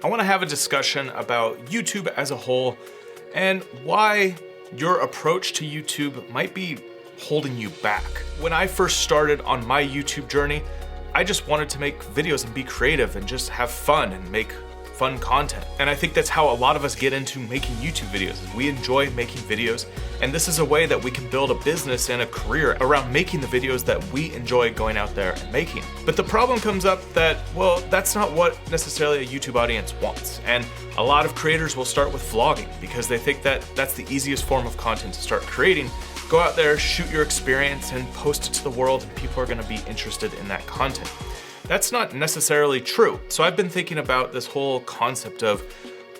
I want to have a discussion about YouTube as a whole and why your approach to YouTube might be holding you back. When I first started on my YouTube journey, I just wanted to make videos and be creative and just have fun and make fun content. And I think that's how a lot of us get into making YouTube videos. We enjoy making videos, and this is a way that we can build a business and a career around making the videos that we enjoy going out there and making. But the problem comes up that, well, that's not what necessarily a YouTube audience wants. And a lot of creators will start with vlogging because they think that that's the easiest form of content to start creating. Go out there, shoot your experience, and post it to the world, and people are gonna be interested in that content. That's not necessarily true. So I've been thinking about this whole concept of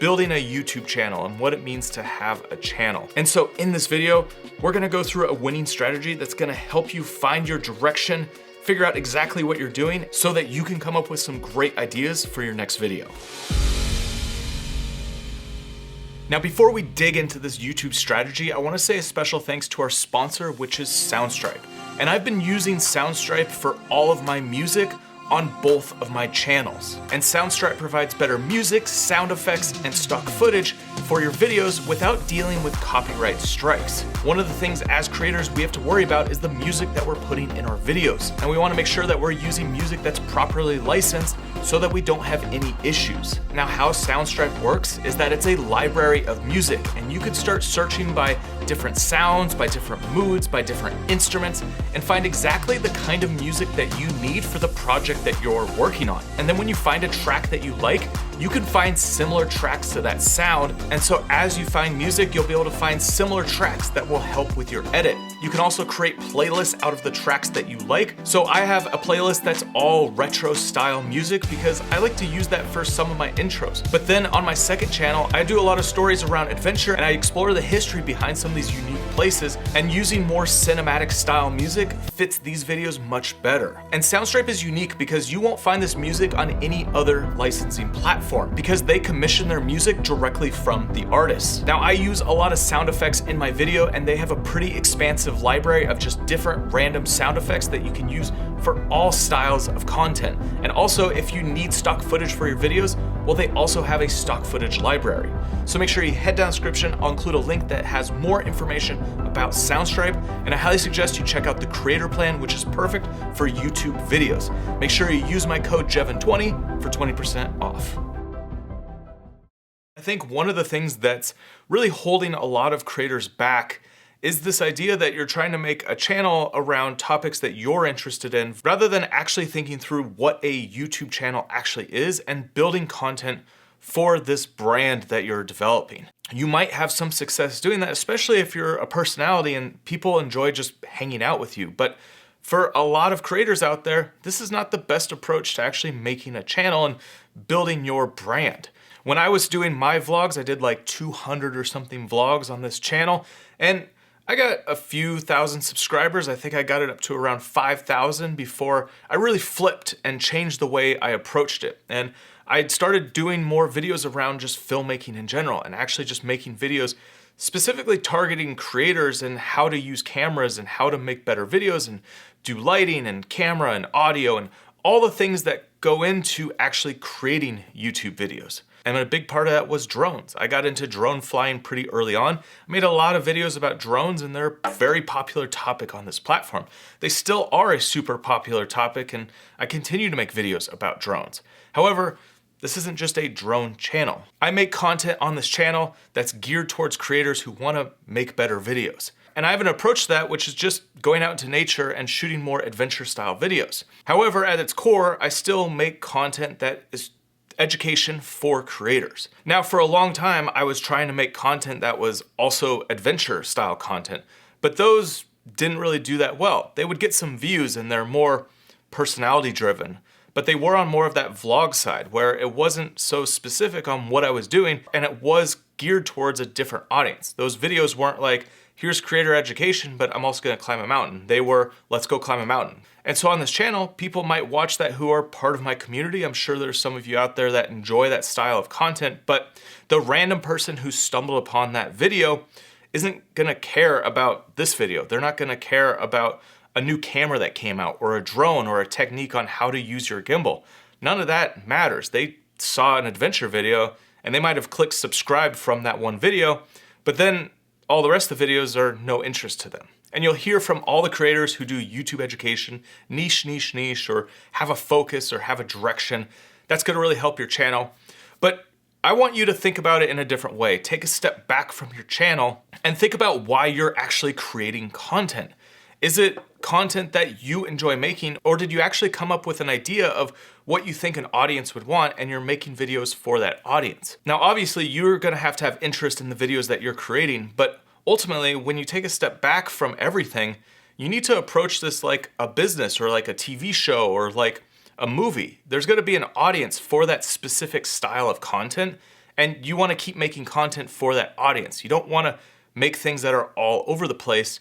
building a YouTube channel and what it means to have a channel. And so in this video, we're gonna go through a winning strategy that's gonna help you find your direction, figure out exactly what you're doing so that you can come up with some great ideas for your next video. Now, before we dig into this YouTube strategy, I wanna say a special thanks to our sponsor, which is Soundstripe. And I've been using Soundstripe for all of my music on both of my channels. And Soundstripe provides better music, sound effects, and stock footage for your videos without dealing with copyright strikes. One of the things as creators we have to worry about is the music that we're putting in our videos. And we wanna make sure that we're using music that's properly licensed so that we don't have any issues. Now, how Soundstripe works is that it's a library of music, and you could start searching by different sounds, by different moods, by different instruments, and find exactly the kind of music that you need for the project that you're working on. And then when you find a track that you like, you can find similar tracks to that sound. And so as you find music, you'll be able to find similar tracks that will help with your edit. You can also create playlists out of the tracks that you like. So I have a playlist that's all retro style music because I like to use that for some of my intros. But then on my second channel, I do a lot of stories around adventure and I explore the history behind some of these unique places, and using more cinematic style music fits these videos much better. And Soundstripe is unique because you won't find this music on any other licensing platform because they commission their music directly from the artists. Now, I use a lot of sound effects in my video, and they have a pretty expansive library of just different random sound effects that you can use for all styles of content. And also, if you need stock footage for your videos, well, they also have a stock footage library. So make sure you head down the description. I'll include a link that has more information about Soundstripe, and I highly suggest you check out the creator plan, which is perfect for YouTube videos. Make sure you use my code Jeven20 for 20% off. I think one of the things that's really holding a lot of creators back is this idea that you're trying to make a channel around topics that you're interested in, rather than actually thinking through what a YouTube channel actually is and building content for this brand that you're developing. You might have some success doing that, especially if you're a personality and people enjoy just hanging out with you. But for a lot of creators out there, this is not the best approach to actually making a channel and building your brand. When I was doing my vlogs, I did like 200 or something vlogs on this channel, and I got a few thousand subscribers. I think I got it up to around 5,000 before I really flipped and changed the way I approached it. And I started doing more videos around just filmmaking in general, and actually just making videos specifically targeting creators and how to use cameras and how to make better videos and do lighting and camera and audio and all the things that go into actually creating YouTube videos. And a big part of that was drones. I got into drone flying pretty early on. I made a lot of videos about drones, and they're a very popular topic on this platform. They still are a super popular topic, and I continue to make videos about drones. However, this isn't just a drone channel. I make content on this channel that's geared towards creators who want to make better videos. And I have an approach to that, which is just going out into nature and shooting more adventure style videos. However, at its core, I still make content that is education for creators. Now, for a long time, I was trying to make content that was also adventure style content, but those didn't really do that well. They would get some views and they're more personality driven, but they were on more of that vlog side where it wasn't so specific on what I was doing, and it was geared towards a different audience. Those videos weren't like, here's creator education, but I'm also gonna climb a mountain. They were, let's go climb a mountain. And so on this channel, people might watch that who are part of my community. I'm sure there's some of you out there that enjoy that style of content, but the random person who stumbled upon that video isn't gonna care about this video. They're not gonna care about a new camera that came out or a drone or a technique on how to use your gimbal. None of that matters. They saw an adventure video and they might have clicked subscribe from that one video, but then all the rest of the videos are no interest to them. And you'll hear from all the creators who do YouTube education, niche, or have a focus or have a direction. That's gonna really help your channel. But I want you to think about it in a different way. Take a step back from your channel and think about why you're actually creating content. Is it content that you enjoy making, or did you actually come up with an idea of what you think an audience would want and you're making videos for that audience? Now, obviously, you're gonna have to have interest in the videos that you're creating, but ultimately, when you take a step back from everything, you need to approach this like a business or like a TV show or like a movie. There's gonna be an audience for that specific style of content, and you wanna keep making content for that audience. You don't wanna make things that are all over the place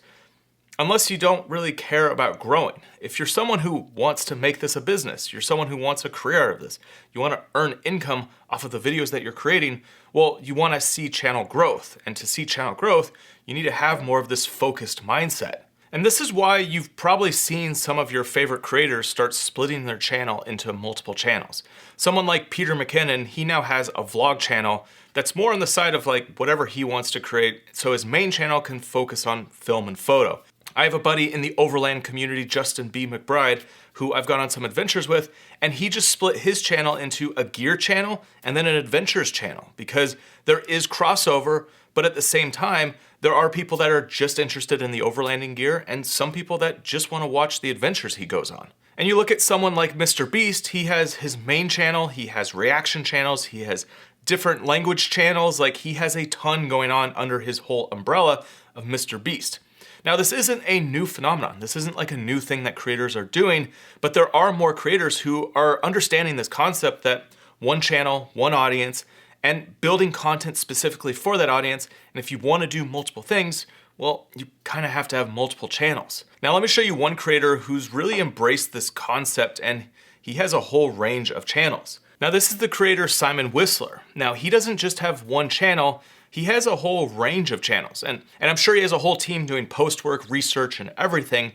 unless you don't really care about growing. If you're someone who wants to make this a business, you're someone who wants a career out of this, you wanna earn income off of the videos that you're creating, well, you wanna see channel growth. And to see channel growth, you need to have more of this focused mindset. And this is why you've probably seen some of your favorite creators start splitting their channel into multiple channels. Someone like Peter McKinnon, he now has a vlog channel that's more on the side of like whatever he wants to create, so his main channel can focus on film and photo. I have a buddy in the Overland community, Justin B. McBride, who I've gone on some adventures with, and he just split his channel into a gear channel and then an adventures channel because there is crossover, but at the same time, there are people that are just interested in the overlanding gear and some people that just want to watch the adventures he goes on. And you look at someone like Mr. Beast, he has his main channel, he has reaction channels, he has different language channels, like he has a ton going on under his whole umbrella of Mr. Beast. Now, this isn't a new phenomenon. This isn't like a new thing that creators are doing, but there are more creators who are understanding this concept that one channel, one audience, and building content specifically for that audience. And if you want to do multiple things, well, you kind of have to have multiple channels. Now, let me show you one creator who's really embraced this concept, and he has a whole range of channels. Now, this is the creator Simon Whistler. Now, he doesn't just have one channel, he has a whole range of channels, and I'm sure he has a whole team doing post work, research, and everything.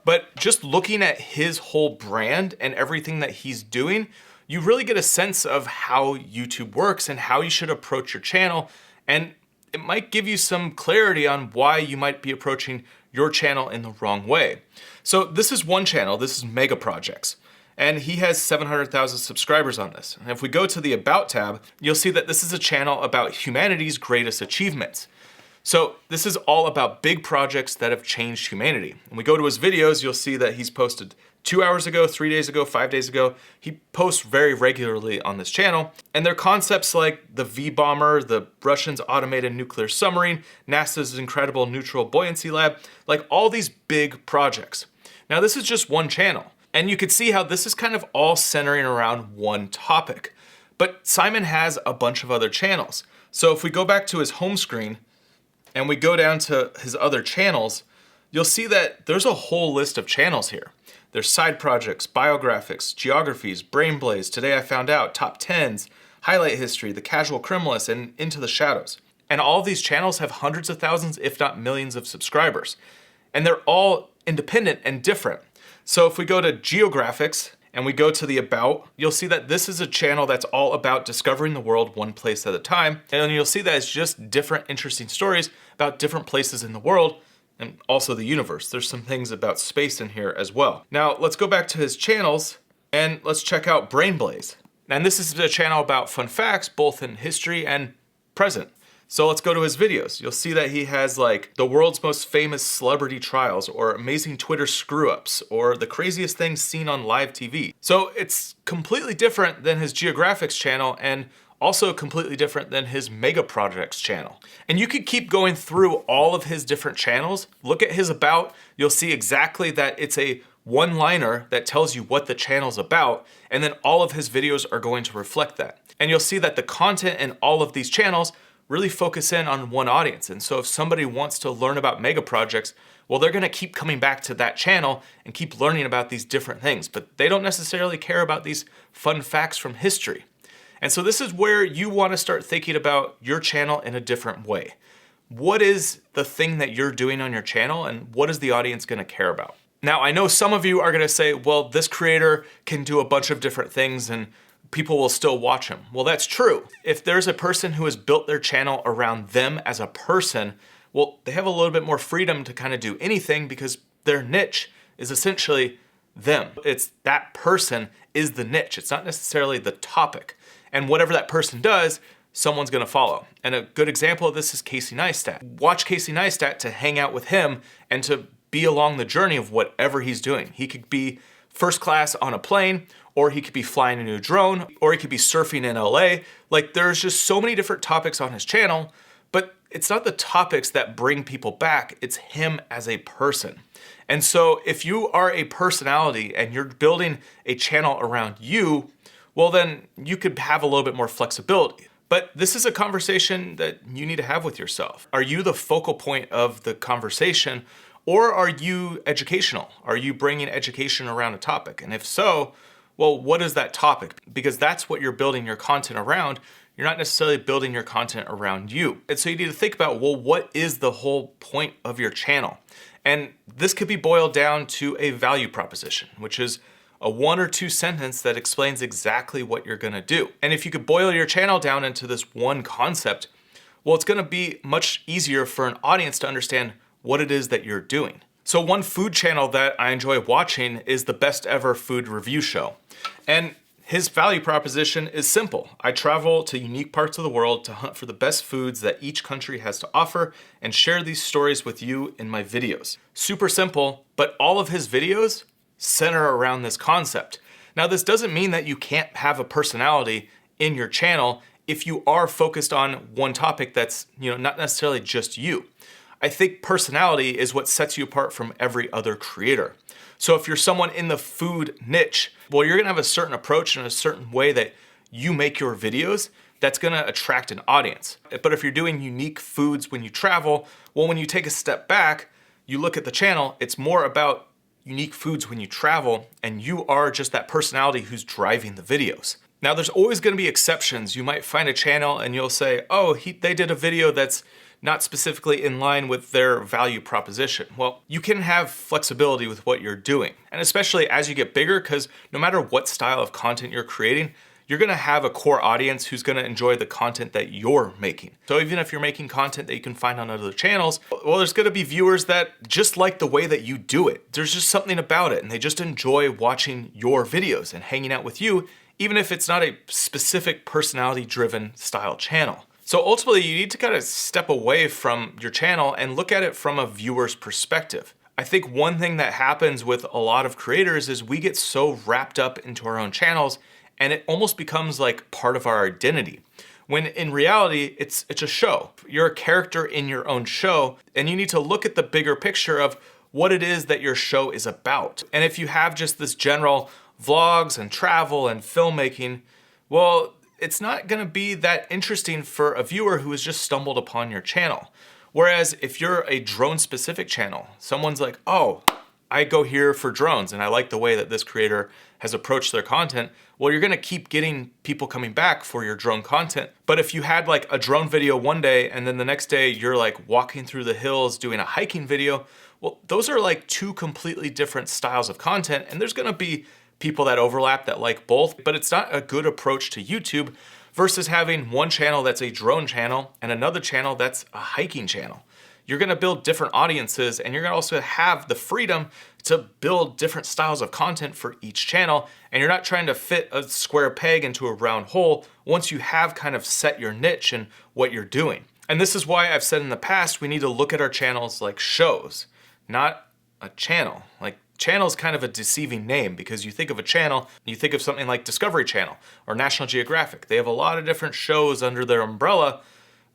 But just looking at his whole brand and everything that he's doing, you really get a sense of how YouTube works and how you should approach your channel. And it might give you some clarity on why you might be approaching your channel in the wrong way. So this is one channel, this is Mega Projects. And he has 700,000 subscribers on this. And if we go to the About tab, you'll see that this is a channel about humanity's greatest achievements. So this is all about big projects that have changed humanity. When we go to his videos, you'll see that he's posted 2 hours ago, 3 days ago, 5 days ago. He posts very regularly on this channel. And they're concepts like the V-bomber, the Russians' automated nuclear submarine, NASA's incredible neutral buoyancy lab, like all these big projects. Now this is just one channel. And you could see how this is kind of all centering around one topic. But Simon has a bunch of other channels. So if we go back to his home screen and we go down to his other channels, you'll see that there's a whole list of channels here. There's side projects, biographics, geographies, Brain Blaze, Today I Found Out, Top 10s, Highlight History, The Casual Criminalist, and Into the Shadows. And all of these channels have hundreds of thousands, if not millions of subscribers. And they're all independent and different. So if we go to Geographics and we go to the About, you'll see that this is a channel that's all about discovering the world one place at a time. And then you'll see that it's just different interesting stories about different places in the world and also the universe. There's some things about space in here as well. Now let's go back to his channels and let's check out Brain Blaze. And this is a channel about fun facts, both in history and present. So let's go to his videos. You'll see that he has like the world's most famous celebrity trials, or amazing Twitter screw-ups, or the craziest things seen on live TV. So it's completely different than his Geographics channel and also completely different than his Mega Projects channel. And you could keep going through all of his different channels. Look at his About, you'll see exactly that it's a one-liner that tells you what the channel's about, and then all of his videos are going to reflect that. And you'll see that the content in all of these channels really focus in on one audience. And so if somebody wants to learn about mega projects, well, they're gonna keep coming back to that channel and keep learning about these different things, but they don't necessarily care about these fun facts from history. And so this is where you wanna start thinking about your channel in a different way. What is the thing that you're doing on your channel, and what is the audience gonna care about? Now, I know some of you are gonna say, well, this creator can do a bunch of different things and people will still watch him. Well, that's true. If there's a person who has built their channel around them as a person, well, they have a little bit more freedom to kind of do anything because their niche is essentially them. It's that person is the niche. It's not necessarily the topic. And whatever that person does, someone's gonna follow. And a good example of this is Casey Neistat. Watch Casey Neistat to hang out with him and to be along the journey of whatever he's doing. He could be first class on a plane, or he could be flying a new drone, or he could be surfing in LA. Like, there's just so many different topics on his channel, but it's not the topics that bring people back, it's him as a person. And so if you are a personality and you're building a channel around you, well, then you could have a little bit more flexibility. But this is a conversation that you need to have with yourself. Are you the focal point of the conversation, or are you educational? Are you bringing education around a topic? And if so, well, what is that topic? Because that's what you're building your content around. You're not necessarily building your content around you. And so you need to think about, well, what is the whole point of your channel? And this could be boiled down to a value proposition, which is a 1 or 2 sentence that explains exactly what you're gonna do. And if you could boil your channel down into this one concept, well, it's gonna be much easier for an audience to understand what it is that you're doing. So one food channel that I enjoy watching is the Best Ever Food Review Show. And his value proposition is simple. I travel to unique parts of the world to hunt for the best foods that each country has to offer and share these stories with you in my videos. Super simple, but all of his videos center around this concept. Now, this doesn't mean that you can't have a personality in your channel if you are focused on one topic that's, not necessarily just you. I think personality is what sets you apart from every other creator. So if you're someone in the food niche, well, you're gonna have a certain approach and a certain way that you make your videos that's gonna attract an audience. But if you're doing unique foods when you travel, well, when you take a step back, you look at the channel, it's more about unique foods when you travel, and you are just that personality who's driving the videos. Now, there's always gonna be exceptions. You might find a channel and you'll say, oh, they did a video that's not specifically in line with their value proposition. Well, you can have flexibility with what you're doing. And especially as you get bigger, because no matter what style of content you're creating, you're gonna have a core audience who's gonna enjoy the content that you're making. So even if you're making content that you can find on other channels, well, there's gonna be viewers that just like the way that you do it. There's just something about it, and they just enjoy watching your videos and hanging out with you, even if it's not a specific personality-driven style channel. So ultimately, you need to kind of step away from your channel and look at it from a viewer's perspective. I think one thing that happens with a lot of creators is we get so wrapped up into our own channels, and it almost becomes like part of our identity. When in reality, it's a show. You're a character in your own show, and you need to look at the bigger picture of what it is that your show is about. And if you have just this general vlogs and travel and filmmaking, well, it's not gonna be that interesting for a viewer who has just stumbled upon your channel. Whereas if you're a drone specific channel, someone's like, oh, I go here for drones and I like the way that this creator has approached their content, well, you're gonna keep getting people coming back for your drone content. But if you had like a drone video one day and then the next day you're like walking through the hills doing a hiking video, well, those are like 2 completely different styles of content, and there's gonna be people that overlap that like both, but it's not a good approach to YouTube versus having one channel that's a drone channel and another channel that's a hiking channel. You're gonna build different audiences, and you're gonna also have the freedom to build different styles of content for each channel, and you're not trying to fit a square peg into a round hole once you have kind of set your niche and what you're doing. And this is why I've said in the past, we need to look at our channels like shows, not a channel. Like, channel is kind of a deceiving name because you think of a channel, you think of something like Discovery Channel or National Geographic. They have a lot of different shows under their umbrella,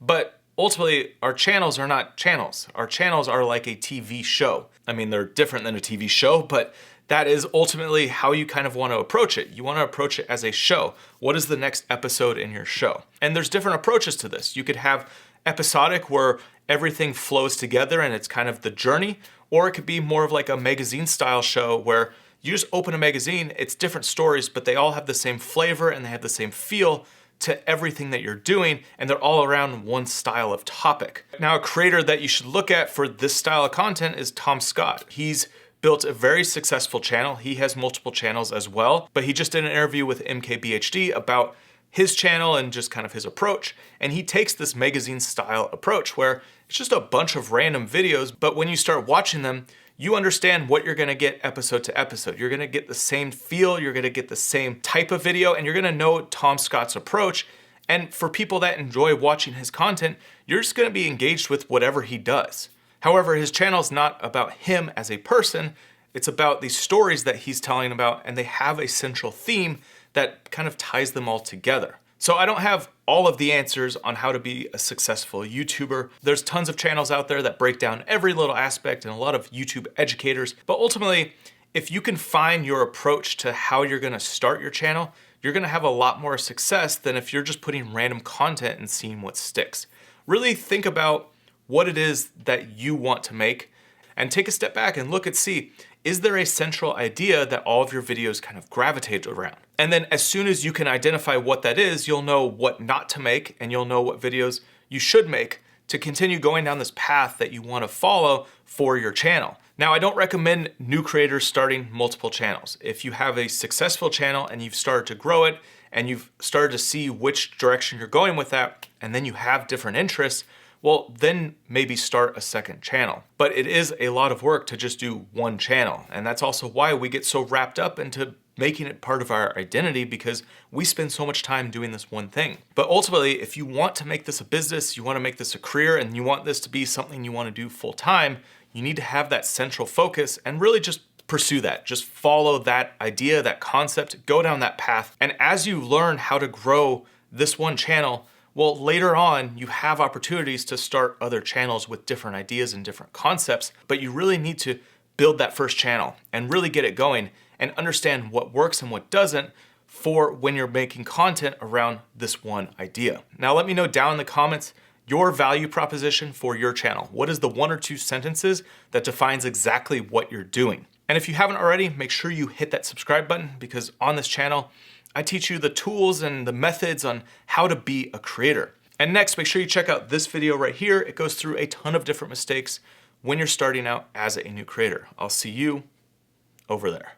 but ultimately our channels are not channels. Our channels are like a TV show. I mean, they're different than a TV show, but that is ultimately how you kind of want to approach it. You want to approach it as a show. What is the next episode in your show? And there's different approaches to this. You could have episodic where everything flows together and it's kind of the journey, or it could be more of like a magazine style show where you just open a magazine, it's different stories, but they all have the same flavor and they have the same feel to everything that you're doing, and they're all around one style of topic. Now, a creator that you should look at for this style of content is Tom Scott. He's built a very successful channel. He has multiple channels as well, but he just did an interview with MKBHD about his channel and just kind of his approach. And he takes this magazine style approach where it's just a bunch of random videos, but when you start watching them, you understand what you're gonna get episode to episode. You're gonna get the same feel, you're gonna get the same type of video, and you're gonna know Tom Scott's approach. And for people that enjoy watching his content, you're just gonna be engaged with whatever he does. However, his channel is not about him as a person, it's about the stories that he's telling about, and they have a central theme that kind of ties them all together. So I don't have all of the answers on how to be a successful YouTuber. There's tons of channels out there that break down every little aspect and a lot of YouTube educators. But ultimately, if you can find your approach to how you're gonna start your channel, you're gonna have a lot more success than if you're just putting random content and seeing what sticks. Really think about what it is that you want to make and take a step back and look and see, is there a central idea that all of your videos kind of gravitate around? And then as soon as you can identify what that is, you'll know what not to make and you'll know what videos you should make to continue going down this path that you want to follow for your channel. Now, I don't recommend new creators starting multiple channels. If you have a successful channel and you've started to grow it and you've started to see which direction you're going with that, and then you have different interests, well, then maybe start a second channel. But it is a lot of work to just do one channel. And that's also why we get so wrapped up into making it part of our identity, because we spend so much time doing this one thing. But ultimately, if you want to make this a business, you want to make this a career, and you want this to be something you want to do full time, you need to have that central focus and really just pursue that. Just follow that idea, that concept, go down that path. And as you learn how to grow this one channel, well, later on, you have opportunities to start other channels with different ideas and different concepts, but you really need to build that first channel and really get it going and understand what works and what doesn't for when you're making content around this one idea. Now, let me know down in the comments your value proposition for your channel. What is the 1 or 2 sentences that defines exactly what you're doing? And if you haven't already, make sure you hit that subscribe button, because on this channel, I teach you the tools and the methods on how to be a creator. And next, make sure you check out this video right here. It goes through a ton of different mistakes when you're starting out as a new creator. I'll see you over there.